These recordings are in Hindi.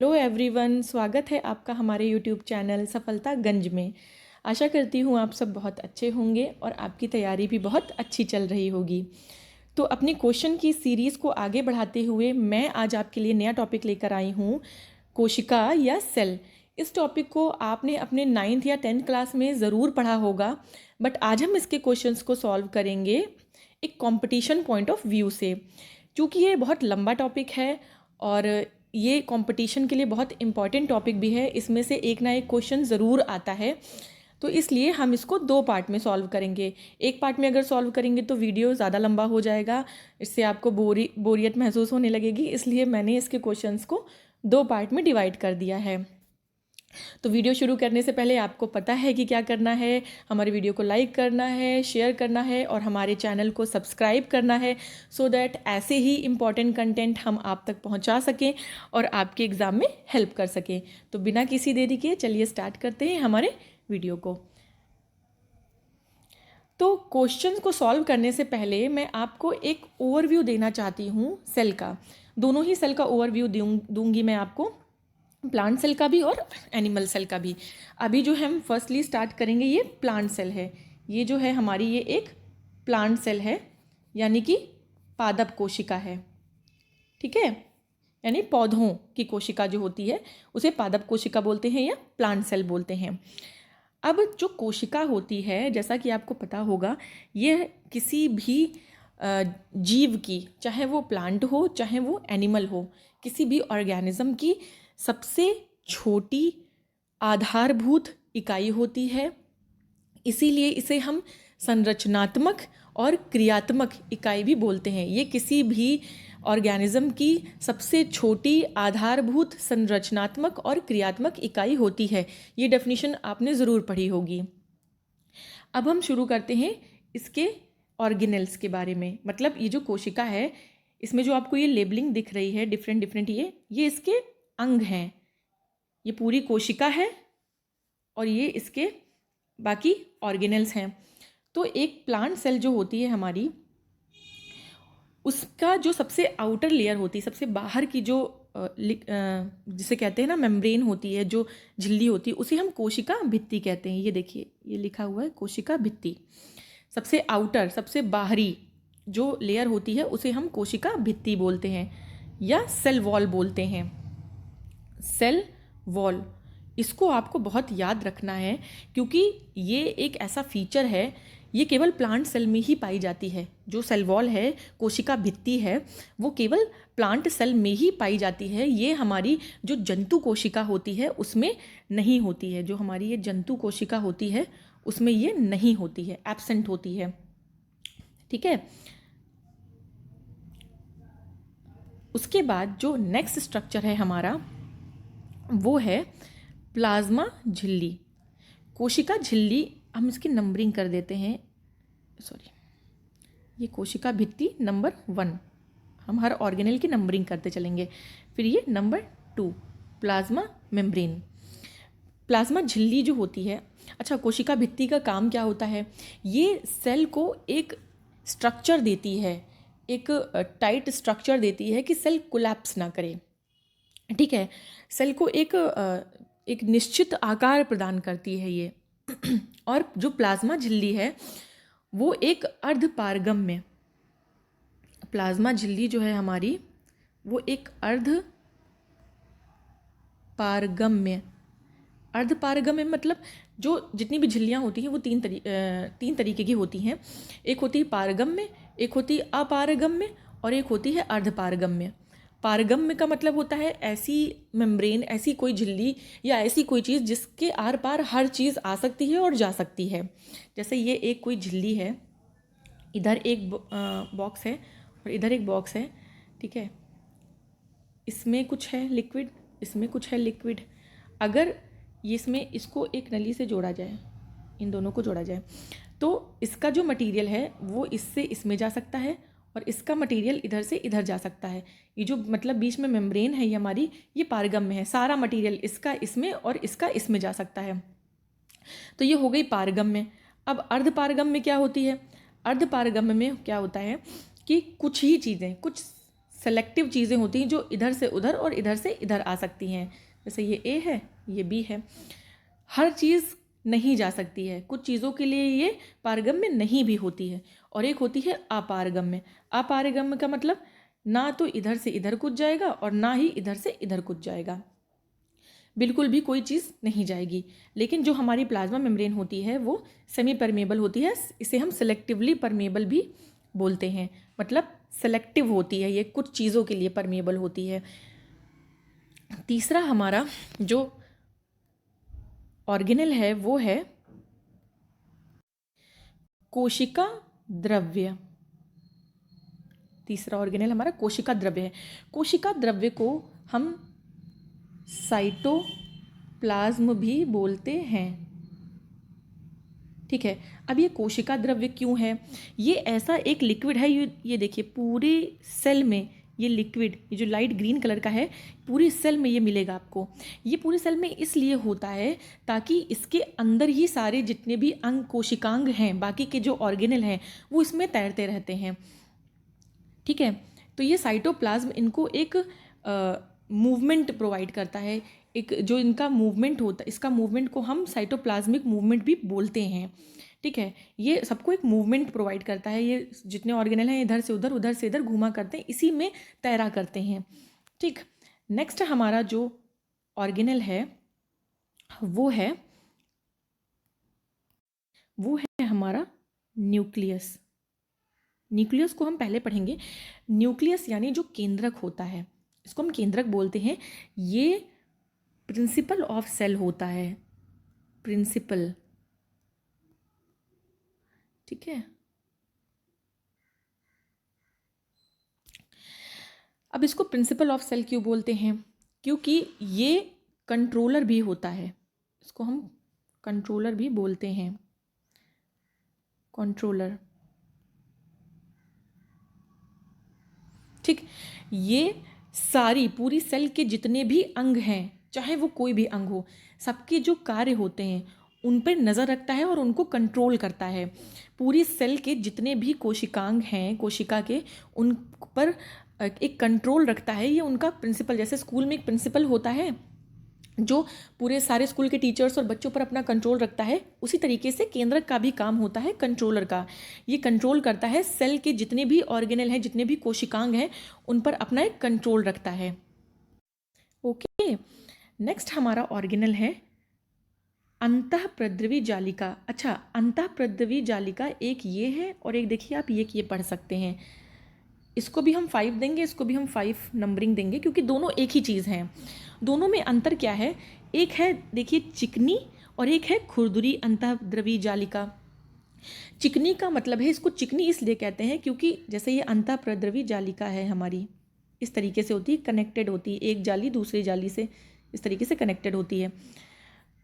हेलो एवरीवन, स्वागत है आपका हमारे यूट्यूब चैनल सफलतागंज में। आशा करती हूँ आप सब बहुत अच्छे होंगे और आपकी तैयारी भी बहुत अच्छी चल रही होगी। तो अपनी क्वेश्चन की सीरीज़ को आगे बढ़ाते हुए मैं आज आपके लिए नया टॉपिक लेकर आई हूँ, कोशिका या सेल। इस टॉपिक को आपने अपने 9th या 10th क्लास में ज़रूर पढ़ा होगा, बट आज हम इसके क्वेश्चंस को सॉल्व करेंगे एक कंपटीशन पॉइंट ऑफ व्यू से। क्योंकि ये बहुत लंबा टॉपिक है और ये कंपटीशन के लिए बहुत इम्पॉर्टेंट टॉपिक भी है, इसमें से एक ना एक क्वेश्चन ज़रूर आता है। तो इसलिए हम इसको 2 पार्ट में सॉल्व करेंगे। एक पार्ट में अगर सॉल्व करेंगे तो वीडियो ज़्यादा लंबा हो जाएगा, इससे आपको बोरियत महसूस होने लगेगी, इसलिए मैंने इसके क्वेश्चंस को 2 पार्ट में डिवाइड कर दिया है। तो वीडियो शुरू करने से पहले आपको पता है कि क्या करना है। हमारे वीडियो को लाइक करना है, शेयर करना है और हमारे चैनल को सब्सक्राइब करना है, सो दैट ऐसे ही इम्पॉर्टेंट कंटेंट हम आप तक पहुंचा सकें और आपके एग्ज़ाम में हेल्प कर सकें। तो बिना किसी देरी के चलिए स्टार्ट करते हैं हमारे वीडियो को। तो क्वेश्चंस को सॉल्व करने से पहले मैं आपको एक ओवरव्यू देना चाहती हूँ सेल का। दोनों ही सेल का ओवरव्यू दूंगी मैं आपको, प्लांट सेल का भी और एनिमल सेल का भी। अभी जो हम फर्स्टली स्टार्ट करेंगे ये प्लांट सेल है। ये जो है हमारी ये एक प्लांट सेल है, यानी कि पादप कोशिका है। ठीक है, यानी पौधों की कोशिका जो होती है उसे पादप कोशिका बोलते हैं या प्लांट सेल बोलते हैं। अब जो कोशिका होती है, जैसा कि आपको पता होगा, ये किसी भी जीव की, चाहे वो प्लांट हो चाहे वो एनिमल हो, किसी भी ऑर्गेनिज्म की सबसे छोटी आधारभूत इकाई होती है। इसीलिए इसे हम संरचनात्मक और क्रियात्मक इकाई भी बोलते हैं। ये किसी भी ऑर्गेनिज्म की सबसे छोटी आधारभूत संरचनात्मक और क्रियात्मक इकाई होती है। ये डेफिनेशन आपने ज़रूर पढ़ी होगी। अब हम शुरू करते हैं इसके ऑर्गेनेल्स के बारे में। मतलब ये जो कोशिका है, इसमें जो आपको ये लेबलिंग दिख रही है डिफरेंट डिफरेंट, ये इसके अंग हैं। ये पूरी कोशिका है और ये इसके बाकी ऑर्गेनेल्स हैं। तो एक प्लांट सेल जो होती है हमारी, उसका जो सबसे आउटर लेयर होती है, सबसे बाहर की जो जिसे कहते हैं ना मेम्ब्रेन होती है, जो झिल्ली होती है, उसे हम कोशिका भित्ति कहते हैं। ये देखिए, ये लिखा हुआ है कोशिका भित्ति। सबसे आउटर, सबसे बाहरी जो लेयर होती है उसे हम कोशिका भित्ति बोलते हैं या सेल वॉल बोलते हैं। सेल वॉल, इसको आपको बहुत याद रखना है, क्योंकि ये एक ऐसा फीचर है, ये केवल प्लांट सेल में ही पाई जाती है। जो सेल वॉल है, कोशिका भित्ति है, वो केवल प्लांट सेल में ही पाई जाती है। ये हमारी जो जंतु कोशिका होती है उसमें नहीं होती है। जो हमारी ये जंतु कोशिका होती है उसमें ये नहीं होती है, एब्सेंट होती है। ठीक है। उसके बाद जो नेक्स्ट स्ट्रक्चर है हमारा, वो है प्लाज्मा झिल्ली। कोशिका झिल्ली, हम इसकी नंबरिंग कर देते हैं। सॉरी, ये कोशिका भित्ति नंबर 1, हम हर ऑर्गेनेल की नंबरिंग करते चलेंगे। फिर ये नंबर 2 प्लाज्मा मेम्ब्रेन। प्लाज्मा झिल्ली जो होती है, अच्छा, कोशिका भित्ति का काम क्या होता है? ये सेल को एक स्ट्रक्चर देती है, एक टाइट स्ट्रक्चर देती है कि सेल कोलैप्स ना करे। ठीक है, सेल को एक निश्चित आकार प्रदान करती है ये। और जो प्लाज्मा झिल्ली है वो एक अर्धपारगम्य, प्लाज्मा झिल्ली जो है हमारी, वो एक अर्धपारगम्य मतलब जो जितनी भी झिल्लियाँ होती हैं वो तीन तरीके की होती हैं। एक होती है पारगम्य, एक होती है अपारगम्य और एक होती है अर्धपारगम्य। पारगम्य का मतलब होता है ऐसी मेम्ब्रेन, ऐसी कोई झिल्ली या ऐसी कोई चीज़ जिसके आर पार हर चीज़ आ सकती है और जा सकती है। जैसे ये एक कोई झिल्ली है, इधर एक बॉक्स है और इधर एक बॉक्स है। ठीक है, इसमें कुछ है लिक्विड, इसमें कुछ है लिक्विड। अगर इसमें इसको एक नली से जोड़ा जाए, इन दोनों को जोड़ा जाए, तो इसका जो मटेरियल है वो इससे इसमें जा सकता है और इसका मटेरियल इधर से इधर जा सकता है। ये जो मतलब बीच में मेम्ब्रेन है ये हमारी, ये पारगम्य है। सारा मटेरियल इसका इसमें और इसका इसमें जा सकता है। तो ये हो गई पारगम्य। अब अर्धपारगम्य क्या होती है? अर्धपारगम्य में क्या होता है कि कुछ ही चीज़ें, कुछ सेलेक्टिव चीज़ें होती हैं जो इधर से उधर और इधर से इधर आ सकती हैं। जैसे ये ए है, ये बी है। हर चीज़ नहीं जा सकती है, कुछ चीज़ों के लिए ये पारगम्य नहीं भी होती है, और एक होती है अपारगम्य। अपारगम्य का मतलब ना तो इधर से इधर कूद जाएगा और ना ही इधर से इधर कूद जाएगा, बिल्कुल भी कोई चीज़ नहीं जाएगी। लेकिन जो हमारी प्लाज्मा मेम्ब्रेन होती है वो सेमी परमेबल होती है, इसे हम सेलेक्टिवली परमेबल भी बोलते हैं। मतलब सेलेक्टिव होती है, ये कुछ चीज़ों के लिए परमेबल होती है। तीसरा हमारा जो ऑर्गेनेल है वो है कोशिका द्रव्य। तीसरा ऑर्गेनेल हमारा कोशिका द्रव्य है। कोशिका द्रव्य को हम साइटोप्लाज्म भी बोलते हैं। ठीक है, अब ये कोशिका द्रव्य क्यों है? ये ऐसा एक लिक्विड है, ये देखिए पूरे सेल में ये लिक्विड, ये जो लाइट ग्रीन कलर का है, पूरी सेल में ये मिलेगा आपको। ये पूरे सेल में इसलिए होता है ताकि इसके अंदर ही सारे जितने भी अंग कोशिकांग हैं, बाकी के जो ऑर्गेनल हैं, वो इसमें तैरते रहते हैं। ठीक है, तो ये साइटोप्लाज्म इनको एक मूवमेंट प्रोवाइड करता है। एक जो इनका मूवमेंट होता है, इसका मूवमेंट को हम साइटोप्लाज्मिक मूवमेंट भी बोलते हैं। ठीक है, ये सबको एक मूवमेंट प्रोवाइड करता है। ये जितने ऑर्गेनल हैं इधर से उधर घुमा करते हैं, इसी में तैरा करते हैं। ठीक, नेक्स्ट हमारा जो ऑर्गेनल है वो है हमारा न्यूक्लियस। न्यूक्लियस को हम पहले पढ़ेंगे। न्यूक्लियस यानी जो केंद्रक होता है, इसको हम केंद्रक बोलते हैं। ये प्रिंसिपल ऑफ सेल होता है, प्रिंसिपल। ठीक है, अब इसको प्रिंसिपल ऑफ सेल क्यों बोलते हैं? क्योंकि ये कंट्रोलर भी होता है, इसको हम कंट्रोलर भी बोलते हैं, कंट्रोलर। ठीक, ये सारी पूरी सेल के जितने भी अंग हैं, चाहे वो कोई भी अंग हो, सबके जो कार्य होते हैं उन पर नज़र रखता है और उनको कंट्रोल करता है। पूरी सेल के जितने भी कोशिकांग हैं, कोशिका के, उन पर एक कंट्रोल रखता है। ये उनका प्रिंसिपल, जैसे स्कूल में एक प्रिंसिपल होता है जो पूरे सारे स्कूल के टीचर्स और बच्चों पर अपना कंट्रोल रखता है, उसी तरीके से केंद्रक का भी काम होता है कंट्रोलर का। ये कंट्रोल करता है सेल के जितने भी ऑर्गेनल हैं, जितने भी कोशिकांग हैं, उन पर अपना एक कंट्रोल रखता है। ओके, नेक्स्ट हमारा ऑर्गेनल है अंतःप्रद्रवी जालिका। अच्छा, अंतःप्रद्रवी जालिका एक ये है और एक देखिए आप ये पढ़ सकते हैं। इसको भी हम 5 देंगे, इसको भी हम 5 नंबरिंग देंगे, क्योंकि दोनों एक ही चीज़ हैं। दोनों में अंतर क्या है? एक है देखिए चिकनी और एक है खुरदुरी अंतःद्रवी जालिका। चिकनी का मतलब है, इसको चिकनी इसलिए कहते हैं क्योंकि जैसे ये अंतःप्रद्रवी जालिका है हमारी, इस तरीके से होती है, कनेक्टेड होती है, एक जाली दूसरी जाली से इस तरीके से कनेक्टेड होती है।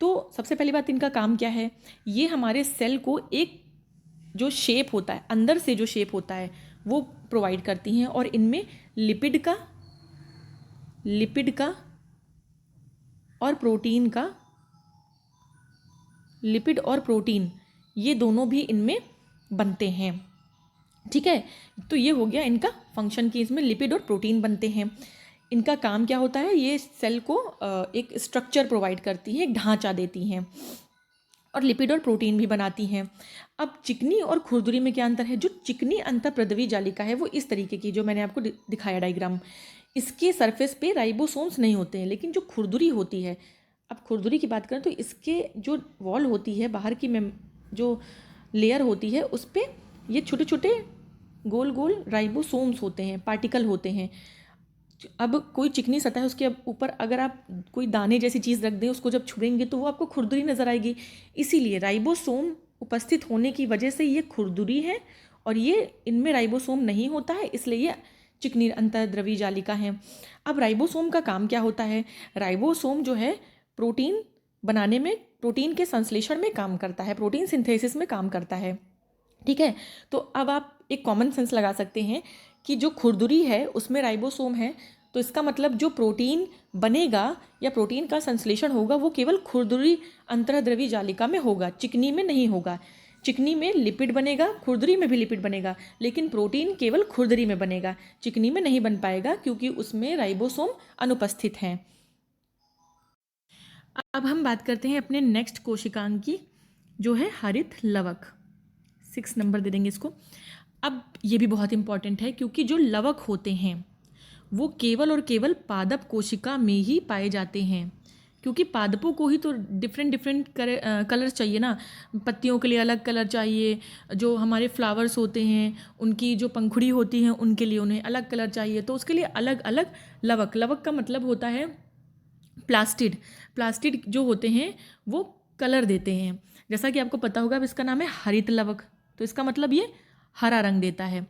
तो सबसे पहली बात, इनका काम क्या है? ये हमारे सेल को एक जो शेप होता है, अंदर से जो शेप होता है वो प्रोवाइड करती हैं, और इनमें लिपिड का और प्रोटीन का, लिपिड और प्रोटीन ये दोनों भी इनमें बनते हैं। ठीक है, तो ये हो गया इनका फंक्शन कि इसमें लिपिड और प्रोटीन बनते हैं। इनका काम क्या होता है? ये सेल को एक स्ट्रक्चर प्रोवाइड करती हैं, एक ढांचा देती हैं, और लिपिड और प्रोटीन भी बनाती हैं। अब चिकनी और खुरदुरी में क्या अंतर है? जो चिकनी अंतःप्रद्रवी जालिका है वो इस तरीके की, जो मैंने आपको दिखाया डायग्राम, इसके सरफेस पे राइबोसोम्स नहीं होते हैं। लेकिन जो खुरदुरी होती है, अब खुरदुरी की बात करें तो इसके जो वॉल होती है, बाहर की जो लेयर होती है, उस पर ये छोटे छोटे गोल गोल राइबोसोम्स होते हैं, पार्टिकल होते हैं। अब कोई चिकनी सतह है, उसके ऊपर अगर आप कोई दाने जैसी चीज़ रख दें, उसको जब छुएंगे तो वो आपको खुरदुरी नज़र आएगी। इसीलिए राइबोसोम उपस्थित होने की वजह से ये खुरदुरी है, और ये इनमें राइबोसोम नहीं होता है, इसलिए ये चिकनी अंतःद्रवी जालिका है। अब राइबोसोम का काम क्या होता है? राइबोसोम जो है प्रोटीन बनाने में, प्रोटीन के संश्लेषण में काम करता है, प्रोटीन सिंथेसिस में काम करता है। ठीक है, तो अब आप एक कॉमन सेंस लगा सकते हैं कि जो खुरदुरी है उसमें राइबोसोम है, तो इसका मतलब जो प्रोटीन बनेगा या प्रोटीन का संश्लेषण होगा वो केवल खुरदुरी अंतःद्रवी जालिका में होगा, चिकनी में नहीं होगा। चिकनी में लिपिड बनेगा, खुरदरी में भी लिपिड बनेगा, लेकिन प्रोटीन केवल खुरदरी में बनेगा, चिकनी में नहीं बन पाएगा क्योंकि उसमें राइबोसोम अनुपस्थित हैं। अब हम बात करते हैं अपने नेक्स्ट कोशिकांग की, जो है हरित लवक। 6 नंबर दे देंगे इसको। अब ये भी बहुत इंपॉर्टेंट है क्योंकि जो लवक होते हैं वो केवल और केवल पादप कोशिका में ही पाए जाते हैं, क्योंकि पादपों को ही तो डिफरेंट कलर चाहिए ना, पत्तियों के लिए अलग कलर चाहिए, जो हमारे फ्लावर्स होते हैं उनकी जो पंखुड़ी होती हैं उनके लिए उन्हें अलग कलर चाहिए, तो उसके लिए अलग अलग लवक। लवक का मतलब होता है प्लास्टिड जो होते हैं वो कलर देते हैं। जैसा कि आपको पता होगा, अब इसका नाम है हरित लवक, तो इसका मतलब ये हरा रंग देता है।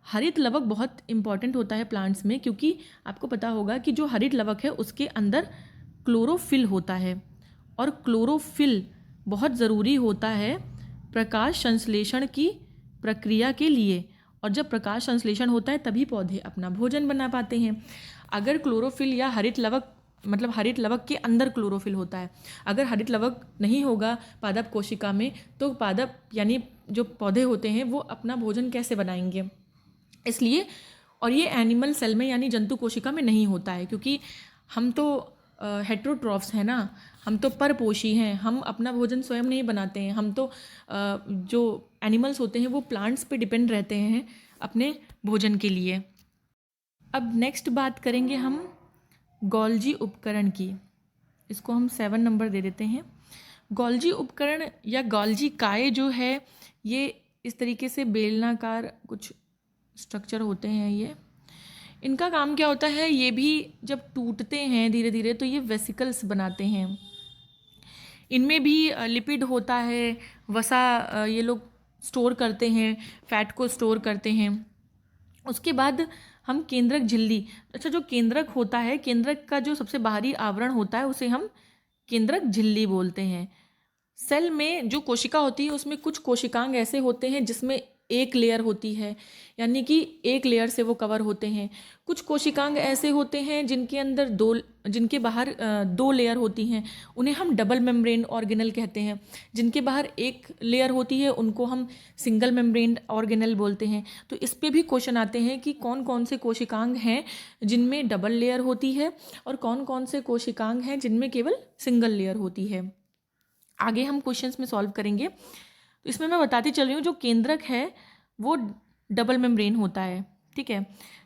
हरित लवक बहुत इंपॉर्टेंट होता है प्लांट्स में, क्योंकि आपको पता होगा कि जो हरित लवक है उसके अंदर क्लोरोफिल होता है, और क्लोरोफिल बहुत ज़रूरी होता है प्रकाश संश्लेषण की प्रक्रिया के लिए, और जब प्रकाश संश्लेषण होता है तभी पौधे अपना भोजन बना पाते हैं। अगर क्लोरोफिल या हरित लवक, मतलब हरित लवक के अंदर क्लोरोफिल होता है, अगर हरित लवक नहीं होगा पादप कोशिका में, तो पादप यानी जो पौधे होते हैं वो अपना भोजन कैसे बनाएंगे। इसलिए, और ये एनिमल सेल में यानी जंतु कोशिका में नहीं होता है, क्योंकि हम तो हेट्रोट्रॉफ्स हैं ना, हम तो परपोषी हैं, हम अपना भोजन स्वयं नहीं बनाते हैं। हम तो जो एनिमल्स होते हैं वो प्लांट्स पे डिपेंड रहते हैं अपने भोजन के लिए। अब नेक्स्ट बात करेंगे हम गोल्जी उपकरण की, इसको हम 7 नंबर दे देते हैं। गोल्जी उपकरण या गोल्जी काय जो है, ये इस तरीके से बेलनाकार कुछ स्ट्रक्चर होते हैं। ये इनका काम क्या होता है, ये भी जब टूटते हैं धीरे धीरे तो ये वेसिकल्स बनाते हैं। इनमें भी लिपिड होता है, वसा ये लोग स्टोर करते हैं, फैट को स्टोर करते हैं। उसके बाद हम केंद्रक झिल्ली, अच्छा जो केंद्रक होता है, केंद्रक का जो सबसे बाहरी आवरण होता है उसे हम केंद्रक झिल्ली बोलते हैं। सेल में जो कोशिका होती है उसमें कुछ कोशिकांग ऐसे होते हैं जिसमें एक लेयर होती है, यानी कि एक लेयर से वो कवर होते हैं। कुछ कोशिकांग ऐसे होते हैं जिनके अंदर जिनके बाहर 2 लेयर होती हैं, उन्हें हम डबल मेम्ब्रेन ऑर्गेनल कहते हैं। जिनके बाहर एक लेयर होती है उनको हम सिंगल मेम्ब्रेन ऑर्गेनल बोलते हैं। तो इस पे भी क्वेश्चन आते हैं कि कौन कौन से कोशिकांग हैं जिनमें डबल लेयर होती है और कौन कौन से कोशिकांग हैं जिनमें केवल सिंगल लेयर होती है। आगे हम क्वेश्चंस में सॉल्व करेंगे। तो इसमें मैं बताती चल रही हूँ, जो केंद्रक है वो डबल मेम्ब्रेन होता है, ठीक है।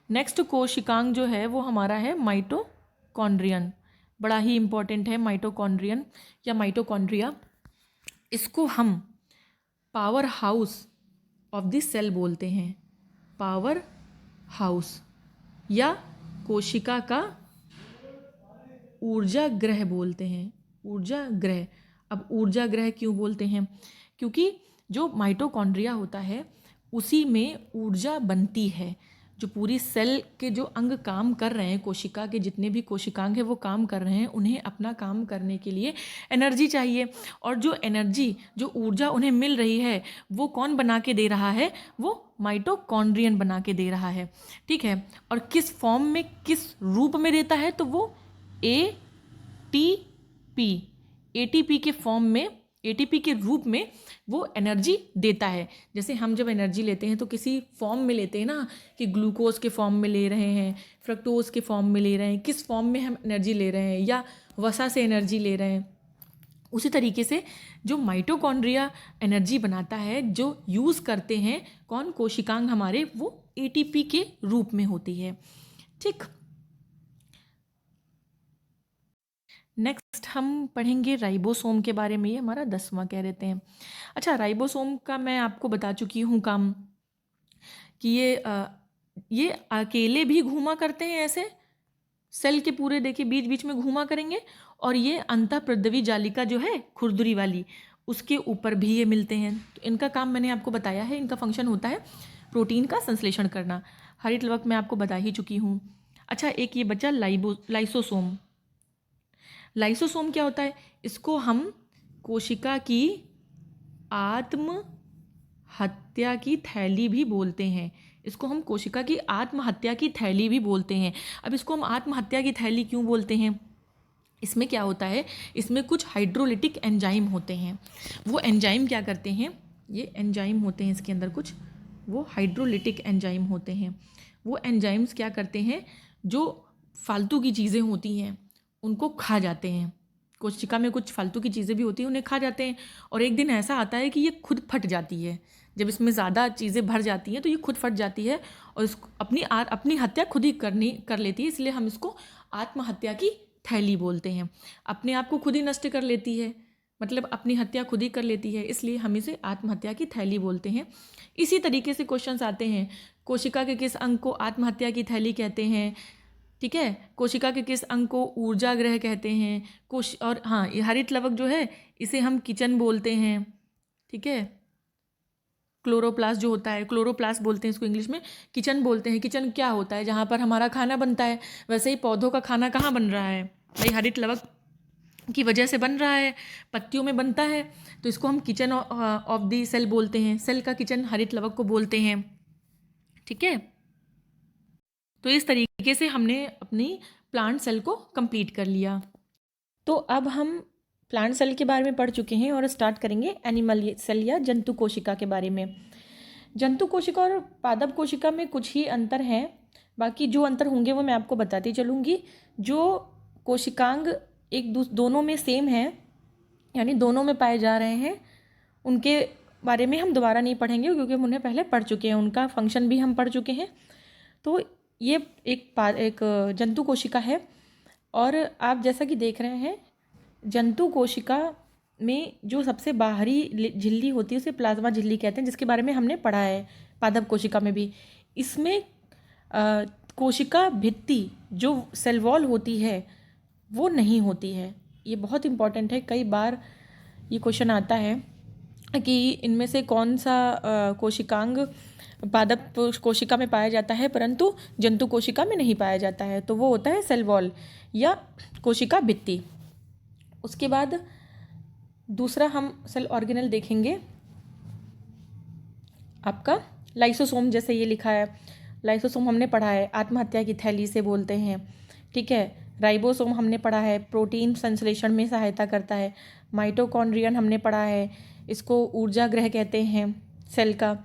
नेक्स्ट कोशिकांग जो है वो हमारा है माइटोकॉन्ड्रियन, बड़ा ही इंपॉर्टेंट है माइटोकॉन्ड्रियन या माइटोकॉन्ड्रिया। इसको हम power house of the cell बोलते हैं, पावर हाउस या कोशिका का ऊर्जा ग्रह बोलते हैं, ऊर्जा ग्रह। अब ऊर्जा ग्रह क्यों बोलते हैं, क्योंकि जो माइटोकॉन्ड्रिया होता है उसी में ऊर्जा बनती है। जो पूरी सेल के जो अंग काम कर रहे हैं, कोशिका के जितने भी कोशिकांग हैं वो काम कर रहे हैं, उन्हें अपना काम करने के लिए एनर्जी चाहिए, और जो एनर्जी, जो ऊर्जा उन्हें मिल रही है वो कौन बना के दे रहा है, वो माइटोकॉन्ड्रियन बना के दे रहा है, ठीक है। और किस फॉर्म में, किस रूप में देता है, तो वो एटीपी के फॉर्म में, एटीपी के रूप में वो एनर्जी देता है। जैसे हम जब एनर्जी लेते हैं तो किसी फॉर्म में लेते हैं ना, कि ग्लूकोज के फॉर्म में ले रहे हैं, फ्रक्टोज के फॉर्म में ले रहे हैं, किस फॉर्म में हम एनर्जी ले रहे हैं, या वसा से एनर्जी ले रहे हैं। उसी तरीके से जो माइटोकॉन्ड्रिया एनर्जी बनाता है, जो यूज़ करते हैं कौन, कोशिकांग हमारे, वो एटीपी के रूप में होती है, ठीक। नेक्स्ट हम पढ़ेंगे राइबोसोम के बारे में, ये हमारा 10वां कह देते हैं। अच्छा, राइबोसोम का मैं आपको बता चुकी हूँ काम, कि ये अकेले भी घूमा करते हैं, ऐसे सेल के पूरे देखिए बीच बीच में घूमा करेंगे, और ये अंतःप्रद्रवी जालिका जो है खुरदुरी वाली, उसके ऊपर भी ये मिलते हैं। तो इनका काम मैंने आपको बताया है, इनका फंक्शन होता है प्रोटीन का संश्लेषण करना। हरित लवक मैं आपको बता ही चुकी हूँ। अच्छा, एक ये बचा लाइसोसोम। लाइसोसोम क्या होता है, इसको हम कोशिका की आत्महत्या की थैली भी बोलते हैं, इसको हम कोशिका की आत्महत्या की थैली भी बोलते हैं। अब इसको हम आत्महत्या की थैली क्यों बोलते हैं, इसमें क्या होता है, इसमें कुछ हाइड्रोलिटिक एंजाइम होते हैं। वो एंजाइम क्या करते हैं, ये एंजाइम होते हैं इसके अंदर कुछ, वो हाइड्रोलिटिक एंजाइम होते हैं। वो एंजाइम्स क्या करते हैं, जो फालतू की चीज़ें होती हैं उनको खा जाते हैं। कोशिका में कुछ फालतू की चीज़ें भी होती हैं, उन्हें खा जाते हैं। और एक दिन ऐसा आता है कि ये खुद फट जाती है। जब इसमें ज़्यादा चीज़ें भर जाती हैं तो ये खुद फट जाती है और इसको अपनी हत्या खुद ही कर लेती है। इसलिए हम इसको आत्महत्या की थैली बोलते हैं। अपने आप को खुद ही नष्ट कर लेती है, मतलब अपनी हत्या खुद ही कर लेती है, इसलिए हम इसे आत्महत्या की थैली बोलते हैं। इसी तरीके से क्वेश्चंस आते हैं, कोशिका के किस अंग को आत्महत्या की थैली कहते हैं, ठीक है, कोशिका के किस अंग को ऊर्जा गृह कहते हैं, और हाँ, ये हरित लवक जो है इसे हम किचन बोलते हैं, ठीक है। क्लोरोप्लास्ट जो होता है, क्लोरोप्लास्ट बोलते हैं इसको इंग्लिश में, किचन बोलते हैं। किचन क्या होता है, जहाँ पर हमारा खाना बनता है। वैसे ही पौधों का खाना कहाँ बन रहा है भाई, हरित लवक की वजह से बन रहा है, पत्तियों में बनता है। तो इसको हम किचन ऑफ दी सेल बोलते हैं। सेल का किचन हरित लवक को बोलते हैं, ठीक है। तो इस तरीके से हमने अपनी प्लांट सेल को कंप्लीट कर लिया। तो अब हम प्लांट सेल के बारे में पढ़ चुके हैं और स्टार्ट करेंगे एनिमल सेल या जंतु कोशिका के बारे में। जंतु कोशिका और पादप कोशिका में कुछ ही अंतर हैं, बाकी जो अंतर होंगे वो मैं आपको बताती चलूँगी। जो कोशिकांग दोनों में सेम है, यानी दोनों में पाए जा रहे हैं, उनके बारे में हम दोबारा नहीं पढ़ेंगे क्योंकि हम उन्हें पहले पढ़ चुके हैं, उनका फंक्शन भी हम पढ़ चुके हैं। तो ये एक जंतु कोशिका है। और आप जैसा कि देख रहे हैं, जंतु कोशिका में जो सबसे बाहरी झिल्ली होती है उसे प्लाज्मा झिल्ली कहते हैं, जिसके बारे में हमने पढ़ा है पादप कोशिका में भी। इसमें कोशिका भित्ति जो सेल वॉल होती है वो नहीं होती है। ये बहुत इम्पॉर्टेंट है, कई बार ये क्वेश्चन आता है कि इनमें से कौन सा कोशिकांग पादप कोशिका में पाया जाता है परंतु जंतु कोशिका में नहीं पाया जाता है। तो वो होता है सेल वॉल या कोशिका भित्ति। उसके बाद दूसरा हम सेल ऑर्गेनल देखेंगे, आपका लाइसोसोम। जैसे ये लिखा है, लाइसोसोम हमने पढ़ा है, आत्महत्या की थैली से बोलते हैं, ठीक है। राइबोसोम हमने पढ़ा है, प्रोटीन संश्लेषण में सहायता करता है। माइटोकॉन्ड्रियन हमने पढ़ा है, इसको ऊर्जा गृह कहते हैं सेल का।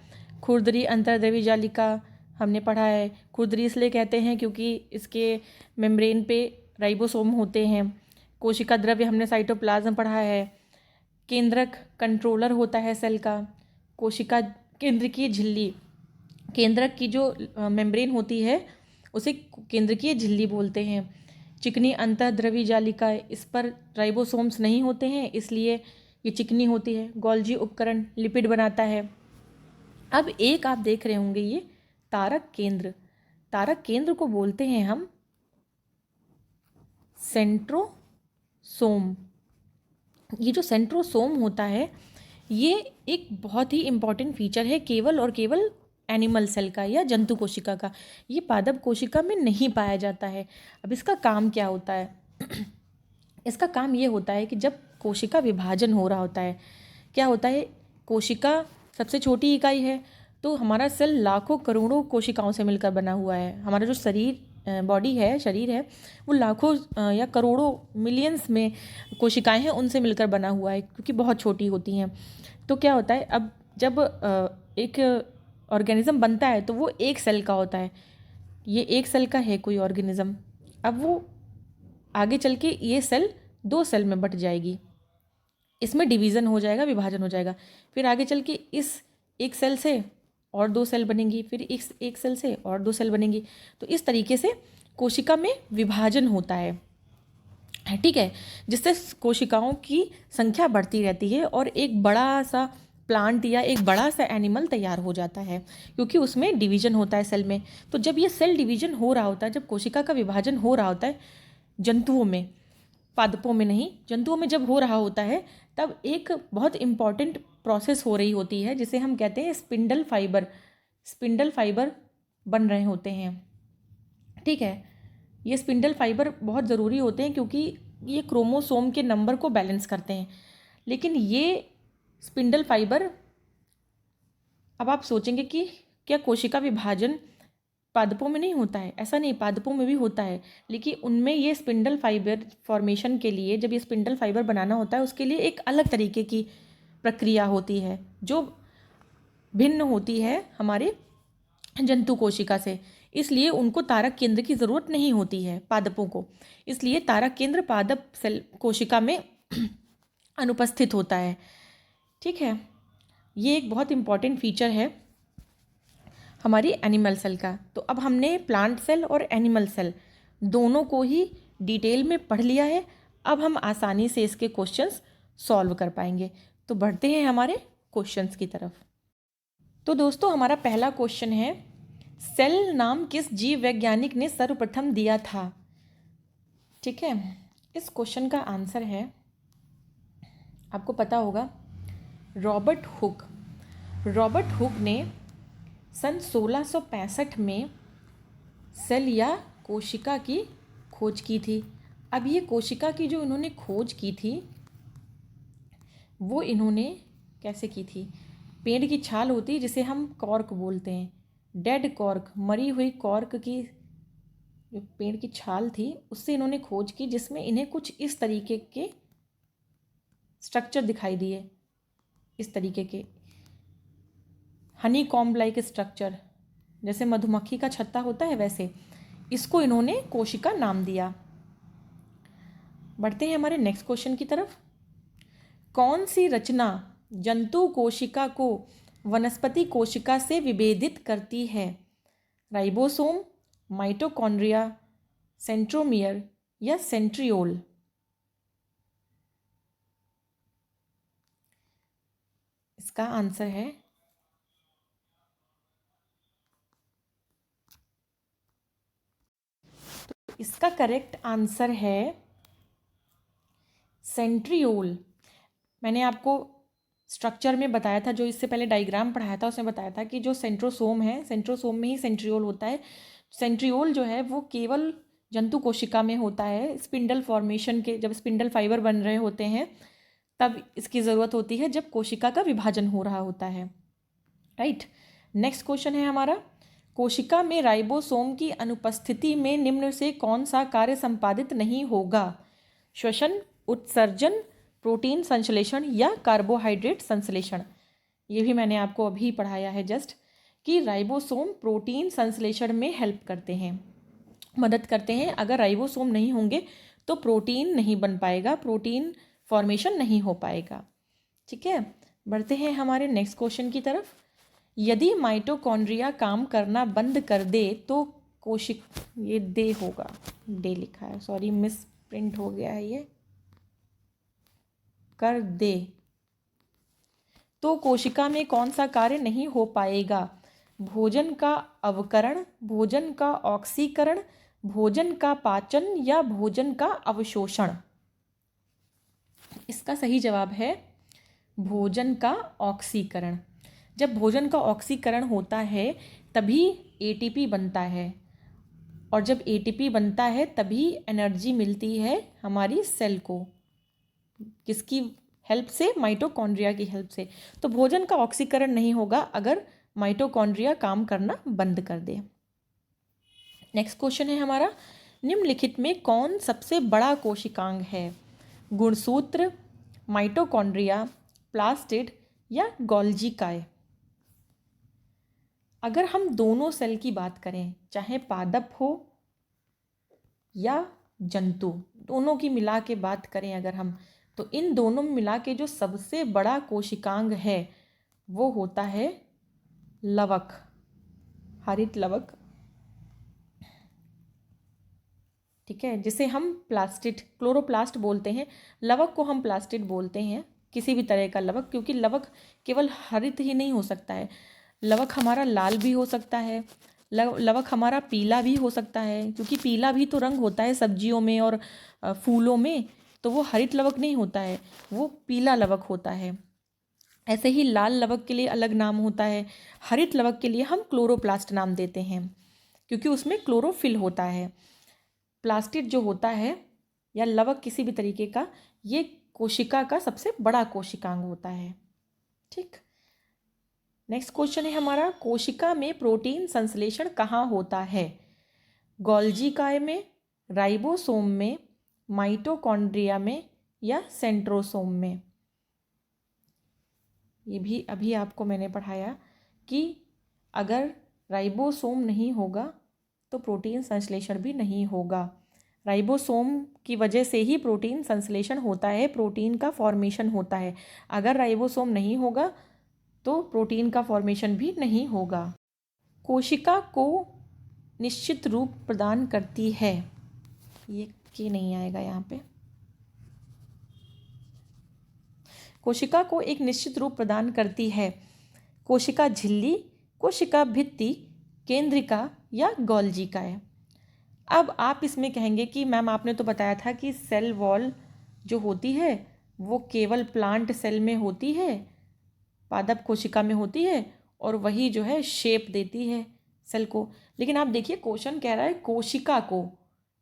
खुरदरी अंतर्द्रव्य जालिका हमने पढ़ा है, खुरदरी इसलिए कहते हैं क्योंकि इसके मेम्ब्रेन पे राइबोसोम होते हैं। कोशिका द्रव्य हमने साइटोप्लाज्म पढ़ा है। केंद्रक कंट्रोलर होता है सेल का। कोशिका केंद्रकीय झिल्ली, केंद्रक की जो मेम्ब्रेन होती है उसे केंद्रकीय झिल्ली बोलते हैं। चिकनी अंतःद्रव्य जालिका, इस पर राइबोसोम्स नहीं होते हैं इसलिए ये चिकनी होती है। गोल्जी उपकरण लिपिड बनाता है। अब एक आप देख रहे होंगे, ये तारक केंद्र, तारक केंद्र को बोलते हैं हम सेंट्रोसोम। ये जो सेंट्रोसोम होता है ये एक बहुत ही इम्पॉर्टेंट फीचर है केवल और केवल एनिमल सेल का या जंतु कोशिका का। ये पादप कोशिका में नहीं पाया जाता है। अब इसका काम क्या होता है? इसका काम ये होता है कि जब कोशिका विभाजन हो रहा होता है, क्या होता है, कोशिका सबसे छोटी इकाई है, तो हमारा सेल लाखों करोड़ों कोशिकाओं से मिलकर बना हुआ है। हमारा जो बॉडी है, शरीर है, वो लाखों या करोड़ों मिलियंस में कोशिकाएं हैं उनसे मिलकर बना हुआ है, क्योंकि बहुत छोटी होती हैं। तो क्या होता है, अब जब एक ऑर्गेनिज्म बनता है तो वो एक सेल का होता है। ये एक सेल का है कोई ऑर्गेनिज्म। अब वो आगे चल के ये सेल 2 सेल में बट जाएगी, इसमें डिवीज़न हो जाएगा, विभाजन हो जाएगा। फिर आगे चल के इस एक सेल से और 2 सेल बनेंगी, फिर इस एक सेल से और 2 सेल बनेंगी। तो इस तरीके से कोशिका में विभाजन होता है, ठीक है, जिससे कोशिकाओं की संख्या बढ़ती रहती है और एक बड़ा सा प्लांट या एक बड़ा सा एनिमल तैयार हो जाता है, क्योंकि उसमें डिवीज़न होता है सेल में। तो जब ये सेल डिवीज़न हो रहा होता है, जब कोशिका का विभाजन हो रहा होता है जंतुओं में, पादपों में नहीं, जंतुओं में जब हो रहा होता है, तब एक बहुत इम्पॉर्टेंट प्रोसेस हो रही होती है जिसे हम कहते हैं स्पिंडल फाइबर। स्पिंडल फाइबर बन रहे होते हैं, ठीक है। ये स्पिंडल फाइबर बहुत ज़रूरी होते हैं क्योंकि ये क्रोमोसोम के नंबर को बैलेंस करते हैं। लेकिन ये स्पिंडल फाइबर, अब आप सोचेंगे कि क्या कोशिका विभाजन पादपों में नहीं होता है? ऐसा नहीं, पादपों में भी होता है, लेकिन उनमें ये स्पिंडल फाइबर फॉर्मेशन के लिए, जब ये स्पिंडल फाइबर बनाना होता है उसके लिए एक अलग तरीके की प्रक्रिया होती है, जो भिन्न होती है हमारे जंतु कोशिका से, इसलिए उनको तारक केंद्र की ज़रूरत नहीं होती है पादपों को। इसलिए तारक केंद्र पादप सेल कोशिका में अनुपस्थित होता है। ठीक है, ये एक बहुत इम्पॉर्टेंट फीचर है हमारी एनिमल सेल का। तो अब हमने प्लांट सेल और एनिमल सेल दोनों को ही डिटेल में पढ़ लिया है। अब हम आसानी से इसके क्वेश्चंस सॉल्व कर पाएंगे। तो बढ़ते हैं हमारे क्वेश्चंस की तरफ। तो दोस्तों, हमारा पहला क्वेश्चन है, सेल नाम किस जीव वैज्ञानिक ने सर्वप्रथम दिया था? ठीक है, इस क्वेश्चन का आंसर है, आपको पता होगा, रॉबर्ट हुक। रॉबर्ट हुक ने सन 1665 में सेल या कोशिका की खोज की थी। अब ये कोशिका की जो इन्होंने खोज की थी वो इन्होंने कैसे की थी? पेड़ की छाल होती है जिसे हम कॉर्क बोलते हैं, डेड कॉर्क, मरी हुई कॉर्क की जो पेड़ की छाल थी उससे इन्होंने खोज की, जिसमें इन्हें कुछ इस तरीके के स्ट्रक्चर दिखाई दिए, इस तरीके के हनी कॉम्ब लाइक स्ट्रक्चर, जैसे मधुमक्खी का छत्ता होता है वैसे। इसको इन्होंने कोशिका नाम दिया। बढ़ते हैं हमारे नेक्स्ट क्वेश्चन की तरफ। कौन सी रचना जंतु कोशिका को वनस्पति कोशिका से विभेदित करती है? राइबोसोम, माइटोकॉन्ड्रिया, सेंट्रोमियर या सेंट्रियोल? इसका आंसर है इसका करेक्ट आंसर है सेंट्रियोल। मैंने आपको स्ट्रक्चर में बताया था, जो इससे पहले डायग्राम पढ़ाया था उसमें बताया था कि जो सेंट्रोसोम है, सेंट्रोसोम में ही सेंट्रियोल होता है। सेंट्रियोल जो है वो केवल जंतु कोशिका में होता है। स्पिंडल फॉर्मेशन के, जब स्पिंडल फाइबर बन रहे होते हैं तब इसकी ज़रूरत होती है, जब कोशिका का विभाजन हो रहा होता है। राइट। नेक्स्ट क्वेश्चन है हमारा, कोशिका में राइबोसोम की अनुपस्थिति में निम्न से कौन सा कार्य संपादित नहीं होगा? श्वसन, उत्सर्जन, प्रोटीन संश्लेषण या कार्बोहाइड्रेट संश्लेषण? ये भी मैंने आपको अभी पढ़ाया है जस्ट, कि राइबोसोम प्रोटीन संश्लेषण में हेल्प करते हैं, मदद करते हैं। अगर राइबोसोम नहीं होंगे तो प्रोटीन नहीं बन पाएगा, प्रोटीन फॉर्मेशन नहीं हो पाएगा। ठीक है, बढ़ते हैं हमारे नेक्स्ट क्वेश्चन की तरफ। यदि माइटोकॉन्ड्रिया काम करना बंद कर दे तो कोशिक, ये दे होगा, डे लिखा है, सॉरी मिस प्रिंट हो गया है, ये कर दे तो कोशिका में कौन सा कार्य नहीं हो पाएगा? भोजन का अवकरण, भोजन का ऑक्सीकरण, भोजन का पाचन या भोजन का अवशोषण? इसका सही जवाब है भोजन का ऑक्सीकरण। जब भोजन का ऑक्सीकरण होता है तभी एटीपी बनता है, और जब एटीपी बनता है तभी एनर्जी मिलती है हमारी सेल को। किसकी हेल्प से? माइटोकॉन्ड्रिया की हेल्प से। तो भोजन का ऑक्सीकरण नहीं होगा अगर माइटोकॉन्ड्रिया काम करना बंद कर दे। नेक्स्ट क्वेश्चन है हमारा, निम्नलिखित में कौन सबसे बड़ा कोशिकांग है? गुणसूत्र, माइटोकॉन्ड्रिया, प्लास्टिड या गोल्जी काय? अगर हम दोनों सेल की बात करें, चाहे पादप हो या जंतु, दोनों की मिला के बात करें अगर हम, तो इन दोनों में मिला के जो सबसे बड़ा कोशिकांग है वो होता है लवक, हरित लवक। ठीक है, जिसे हम प्लास्टिड, क्लोरोप्लास्ट बोलते हैं। लवक को हम प्लास्टिड बोलते हैं, किसी भी तरह का लवक, क्योंकि लवक केवल हरित ही नहीं हो सकता है, लवक हमारा लाल भी हो सकता है, लवक हमारा पीला भी हो सकता है, क्योंकि पीला भी तो रंग होता है सब्जियों में और फूलों में, तो वो हरित लवक नहीं होता है, वो पीला लवक होता है। ऐसे ही लाल लवक के लिए अलग नाम होता है, हरित लवक के लिए हम क्लोरोप्लास्ट नाम देते हैं, क्योंकि उसमें क्लोरोफिल होता है। प्लास्टिड जो होता है या लवक किसी भी तरीके का, ये कोशिका का सबसे बड़ा कोशिकांग होता है। ठीक, नेक्स्ट क्वेश्चन है हमारा, कोशिका में प्रोटीन संश्लेषण कहाँ होता है? गोल्जी काय में, राइबोसोम में, माइटोकॉन्ड्रिया में या सेंट्रोसोम में? ये भी अभी आपको मैंने पढ़ाया, कि अगर राइबोसोम नहीं होगा तो प्रोटीन संश्लेषण भी नहीं होगा। राइबोसोम की वजह से ही प्रोटीन संश्लेषण होता है, प्रोटीन का फॉर्मेशन होता है। अगर राइबोसोम नहीं होगा तो प्रोटीन का फॉर्मेशन भी नहीं होगा। कोशिका को निश्चित रूप प्रदान करती है, ये कि नहीं आएगा यहाँ पे। कोशिका को एक निश्चित रूप प्रदान करती है कोशिका झिल्ली, कोशिका भित्ति, केंद्रिका या गोल्जिका है। अब आप इसमें कहेंगे कि मैम आपने तो बताया था कि सेल वॉल जो होती है वो केवल प्लांट सेल में होती है, पादप कोशिका में होती है, और वही जो है शेप देती है सेल को। लेकिन आप देखिए क्वेश्चन कह रहा है कोशिका को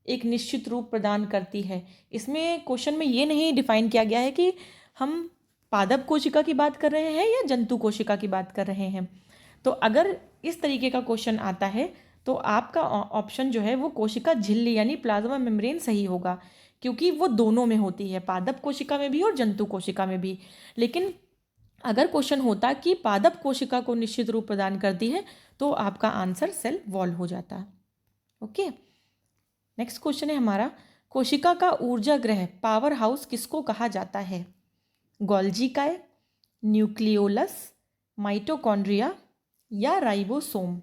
एक निश्चित रूप प्रदान करती है। इसमें क्वेश्चन में ये नहीं डिफाइन किया गया है कि हम पादप कोशिका की बात कर रहे हैं या जंतु कोशिका की बात कर रहे हैं। तो अगर इस तरीके का क्वेश्चन आता है तो आपका ऑप्शन जो है वो कोशिका झिल्ली यानी प्लाज्मा मेम्ब्रेन सही होगा, क्योंकि वो दोनों में होती है, पादप कोशिका में भी और जंतु कोशिका में भी। लेकिन अगर क्वेश्चन होता कि पादप कोशिका को निश्चित रूप प्रदान करती है तो आपका आंसर सेल वॉल हो जाता। ओके, नेक्स्ट क्वेश्चन है हमारा, कोशिका का ऊर्जा ग्रह पावर हाउस किसको कहा जाता है? गोल्जिकाए, न्यूक्लियोलस, माइटोकॉन्ड्रिया या राइबोसोम?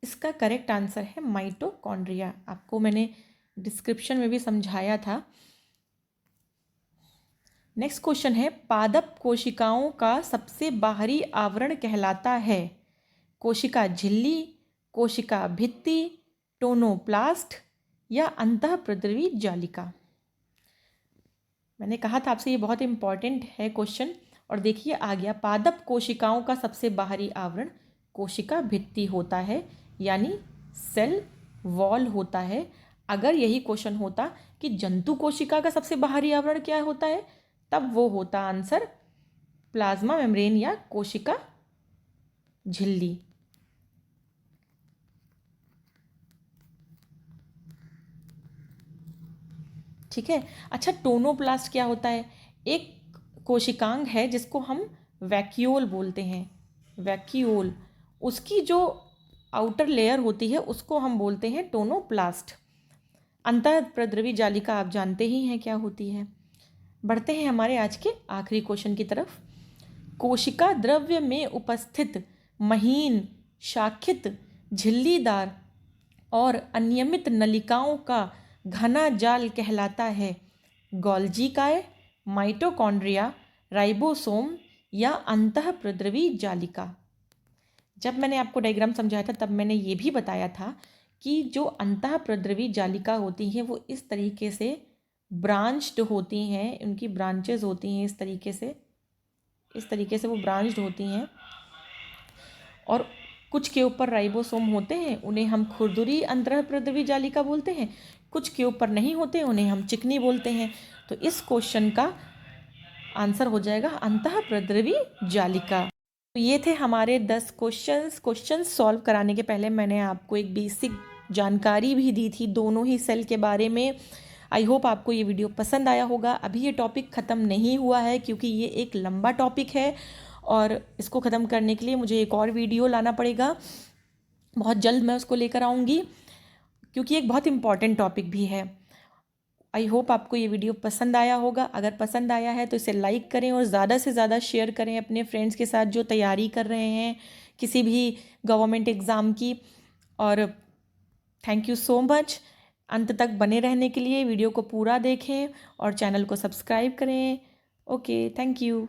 इसका करेक्ट आंसर है माइटोकॉन्ड्रिया। आपको मैंने डिस्क्रिप्शन में भी समझाया था। नेक्स्ट क्वेश्चन है, पादप कोशिकाओं का सबसे बाहरी आवरण कहलाता है? कोशिका झिल्ली, कोशिका भित्ति, टोनोप्लास्ट या अंतःप्रद्रवी जालिका? मैंने कहा था आपसे ये बहुत इंपॉर्टेंट है क्वेश्चन, और देखिए आ गया। पादप कोशिकाओं का सबसे बाहरी आवरण कोशिका भित्ति होता है, यानी सेल वॉल होता है। अगर यही क्वेश्चन होता कि जंतु कोशिका का सबसे बाहरी आवरण क्या होता है, तब वो होता आंसर प्लाज्मा मेम्ब्रेन या कोशिका झिल्ली। ठीक है। अच्छा, टोनोप्लास्ट क्या होता है? एक कोशिकांग है जिसको हम वैक्यूल बोलते हैं, वैक्यूल। उसकी जो आउटर लेयर होती है उसको हम बोलते हैं टोनोप्लास्ट। अंतःप्रद्रवी जालिका आप जानते ही हैं क्या होती है। बढ़ते हैं हमारे आज के आखिरी क्वेश्चन की तरफ। कोशिका द्रव्य में उपस्थित महीन, शाखित, झिल्लीदार और अनियमित नलिकाओं का घना जाल कहलाता है? गोल्जिकाए, माइटोकॉन्ड्रिया, राइबोसोम या अंतःप्रद्रवी जालिका? जब मैंने आपको डायग्राम समझाया था तब मैंने ये भी बताया था कि जो अंतःप्रद्रवी जालिका होती हैं वो इस तरीके से ब्रांच्ड होती हैं, उनकी ब्रांचेस होती हैं इस तरीके से वो ब्रांच्ड होती हैं, और कुछ के ऊपर राइबोसोम होते हैं, उन्हें हम खुरदुरी अंतःप्रद्रवी जालिका बोलते हैं। कुछ के ऊपर नहीं होते, उन्हें हम चिकनी बोलते हैं। तो इस क्वेश्चन का आंसर हो जाएगा अंतःप्रद्रवी जालिका। तो ये थे हमारे 10 क्वेश्चंस सॉल्व कराने के पहले मैंने आपको एक बेसिक जानकारी भी दी थी दोनों ही सेल के बारे में। आई होप आपको ये वीडियो पसंद आया होगा। अभी ये टॉपिक ख़त्म नहीं हुआ है क्योंकि ये एक लंबा टॉपिक है और इसको ख़त्म करने के लिए मुझे एक और वीडियो लाना पड़ेगा। बहुत जल्द मैं उसको लेकर आऊँगी क्योंकि एक बहुत इम्पॉर्टेंट टॉपिक भी है। आई होप आपको ये वीडियो पसंद आया होगा। अगर पसंद आया है तो इसे लाइक करें और ज़्यादा से ज़्यादा शेयर करें अपने फ्रेंड्स के साथ जो तैयारी कर रहे हैं किसी भी गवर्नमेंट एग्ज़ाम की। और थैंक यू सो मच। अंत तक बने रहने के लिए वीडियो को पूरा देखें और चैनल को सब्सक्राइब करें। Okay, thank you.